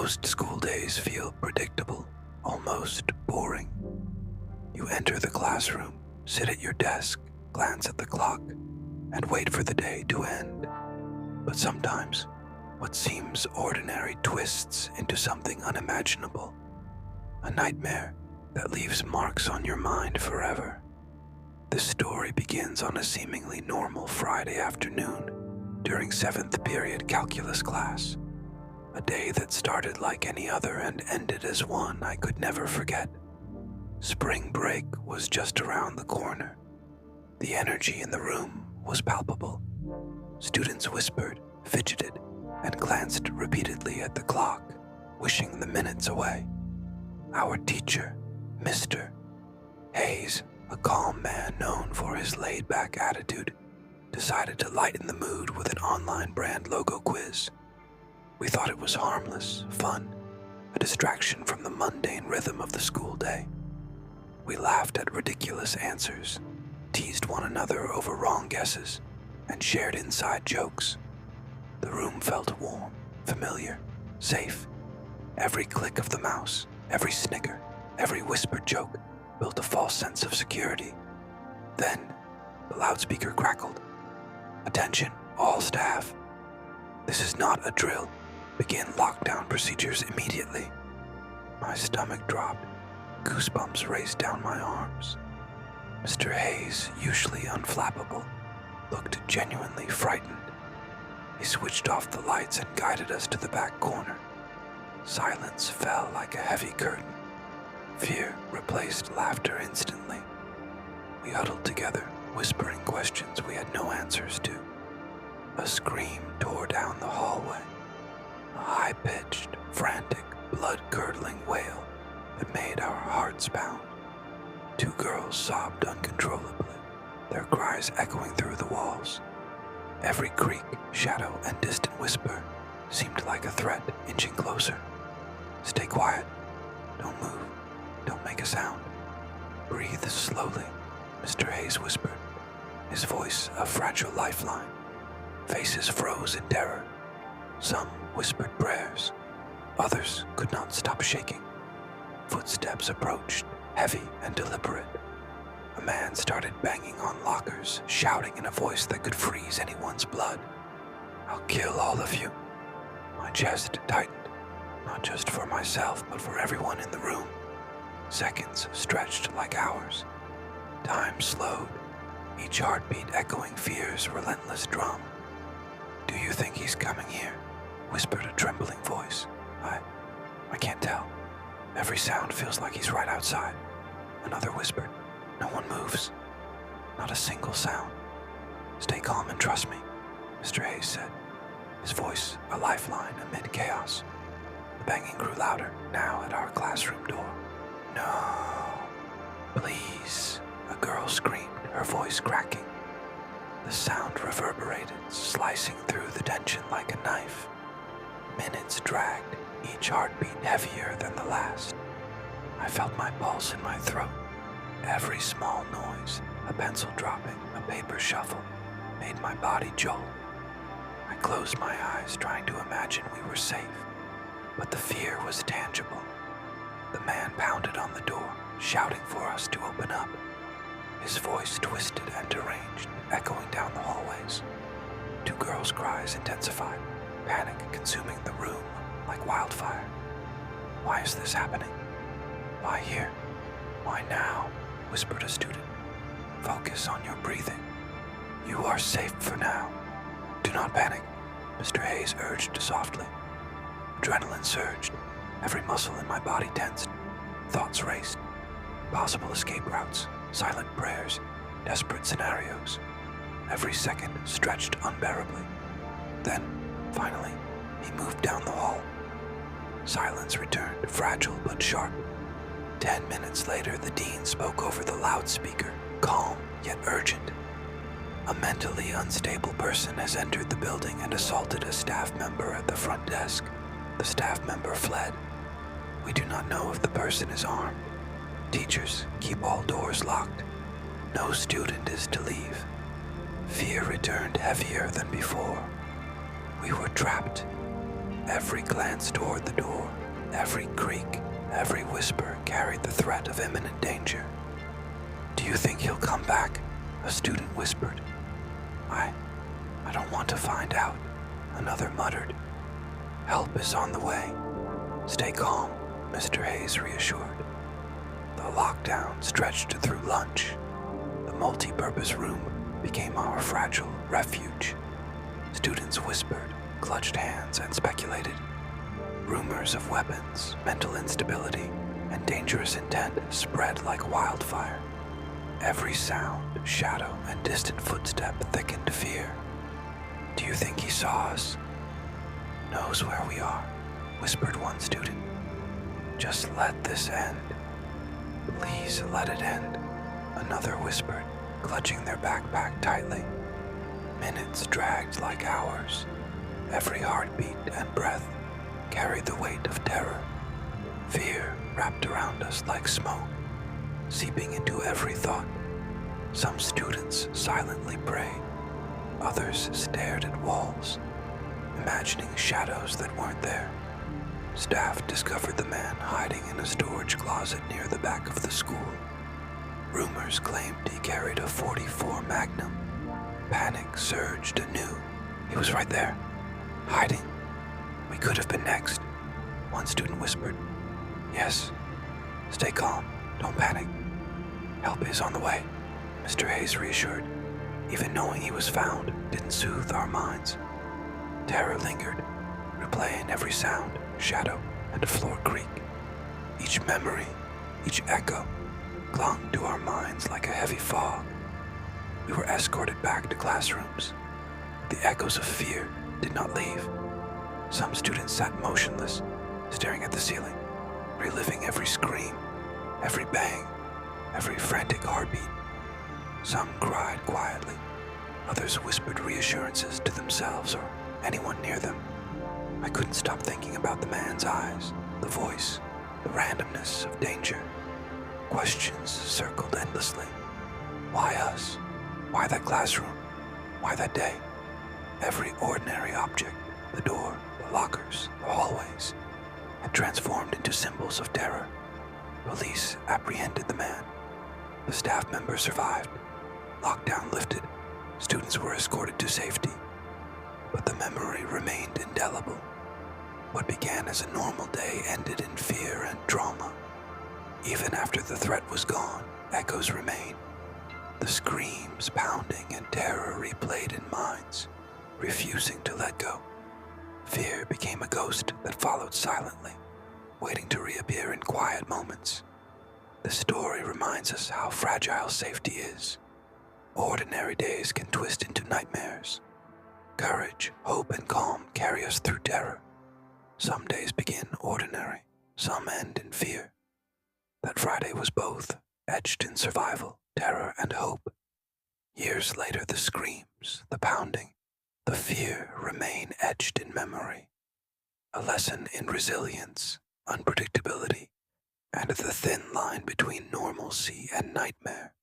Most school days feel predictable, almost boring. You enter the classroom, sit at your desk, glance at the clock, and wait for the day to end. But sometimes, what seems ordinary twists into something unimaginable. A nightmare that leaves marks on your mind forever. This story begins on a seemingly normal Friday afternoon during 7th period calculus class. A day that started like any other and ended as one I could never forget. Spring break was just around the corner. The energy in the room was palpable. Students whispered, fidgeted, and glanced repeatedly at the clock, wishing the minutes away. Our teacher, Mr. Hayes, a calm man known for his laid-back attitude, decided to lighten the mood with an online brand logo quiz. We thought it was harmless, fun, a distraction from the mundane rhythm of the school day. We laughed at ridiculous answers, teased one another over wrong guesses, and shared inside jokes. The room felt warm, familiar, safe. Every click of the mouse, every snicker, every whispered joke built a false sense of security. Then, the loudspeaker crackled. "Attention, all staff. This is not a drill. Begin lockdown procedures immediately." My stomach dropped. Goosebumps raced down my arms. Mr. Hayes, usually unflappable, looked genuinely frightened. He switched off the lights and guided us to the back corner. Silence fell like a heavy curtain. Fear replaced laughter instantly. We huddled together, whispering questions we had no answers to. A scream tore down the hallway. A high-pitched, frantic, blood-curdling wail that made our hearts pound. 2 girls sobbed uncontrollably, their cries echoing through the walls. Every creak, shadow, and distant whisper seemed like a threat inching closer. "Stay quiet. Don't move. Don't make a sound. Breathe slowly," Mr. Hayes whispered, his voice a fragile lifeline. Faces froze in terror. Some whispered prayers. Others could not stop shaking. Footsteps approached, heavy and deliberate. A man started banging on lockers, shouting in a voice that could freeze anyone's blood. "I'll kill all of you." My chest tightened, not just for myself, but for everyone in the room. Seconds stretched like hours. Time slowed, each heartbeat echoing fear's relentless drum. "Do you think he's coming here?" whispered a trembling voice. I can't tell. Every sound feels like he's right outside." Another whispered, "No one moves. Not a single sound." "Stay calm and trust me," Mr. Hayes said, his voice a lifeline amid chaos. The banging grew louder, now at our classroom door. "No, please," a girl screamed, her voice cracking. The sound reverberated, slicing through the tension like a knife. Minutes dragged, each heartbeat heavier than the last. I felt my pulse in my throat. Every small noise, a pencil dropping, a paper shuffle, made my body jolt. I closed my eyes, trying to imagine we were safe, but the fear was tangible. The man pounded on the door, shouting for us to open up. His voice twisted and deranged, echoing down the hallways. 2 girls' cries intensified, panic consuming the room like wildfire. "Why is this happening? Why here? Why now?" whispered a student. "Focus on your breathing. You are safe for now. Do not panic," Mr. Hayes urged softly. Adrenaline surged, every muscle in my body tensed. Thoughts raced. Possible escape routes, silent prayers, desperate scenarios. Every second stretched unbearably. Then, finally, he moved down the hall. Silence returned, fragile but sharp. 10 minutes later, the dean spoke over the loudspeaker, calm yet urgent. "A mentally unstable person has entered the building and assaulted a staff member at the front desk. The staff member fled. We do not know if the person is armed. Teachers, keep all doors locked. No student is to leave." Fear returned heavier than before. We were trapped. Every glance toward the door, every creak, every whisper carried the threat of imminent danger. "Do you think he'll come back?" a student whispered. I don't want to find out," another muttered. "Help is on the way. Stay calm," Mr. Hayes reassured. The lockdown stretched through lunch. The multi-purpose room became our fragile refuge. Students whispered, clutched hands, and speculated. Rumors of weapons, mental instability, and dangerous intent spread like wildfire. Every sound, shadow, and distant footstep thickened fear. "Do you think he saw us?" "Knows where we are," whispered one student. "Just let this end." "Please let it end," another whispered, clutching their backpack tightly. Minutes dragged like hours. Every heartbeat and breath carried the weight of terror. Fear wrapped around us like smoke, seeping into every thought. Some students silently prayed. Others stared at walls, imagining shadows that weren't there. Staff discovered the man hiding in a storage closet near the back of the school. Rumors claimed he carried a .44 Magnum. Panic surged anew. He was right there, hiding. "We could have been next," one student whispered. "Yes. Stay calm. Don't panic. Help is on the way," Mr. Hayes reassured. Even knowing he was found didn't soothe our minds. Terror lingered, replaying every sound, shadow, and floor creak. Each memory, each echo, clung to our minds like a heavy fog. We were escorted back to classrooms. The echoes of fear did not leave. Some students sat motionless, staring at the ceiling, reliving every scream, every bang, every frantic heartbeat. Some cried quietly. Others whispered reassurances to themselves or anyone near them. I couldn't stop thinking about the man's eyes, the voice, the randomness of danger. Questions circled endlessly. Why us? Why that classroom? Why that day? Every ordinary object, the door, the lockers, the hallways, had transformed into symbols of terror. Police apprehended the man. The staff member survived. Lockdown lifted. Students were escorted to safety. But the memory remained indelible. What began as a normal day ended in fear and trauma. Even after the threat was gone, echoes remained. The screams, pounding, and terror replayed in minds, refusing to let go. Fear became a ghost that followed silently, waiting to reappear in quiet moments. The story reminds us how fragile safety is. Ordinary days can twist into nightmares. Courage, hope, and calm carry us through terror. Some days begin ordinary, some end in fear. That Friday was both, etched in survival, terror, and hope. Years later, the screams, the pounding, the fear remain etched in memory. A lesson in resilience, unpredictability, and the thin line between normalcy and nightmare.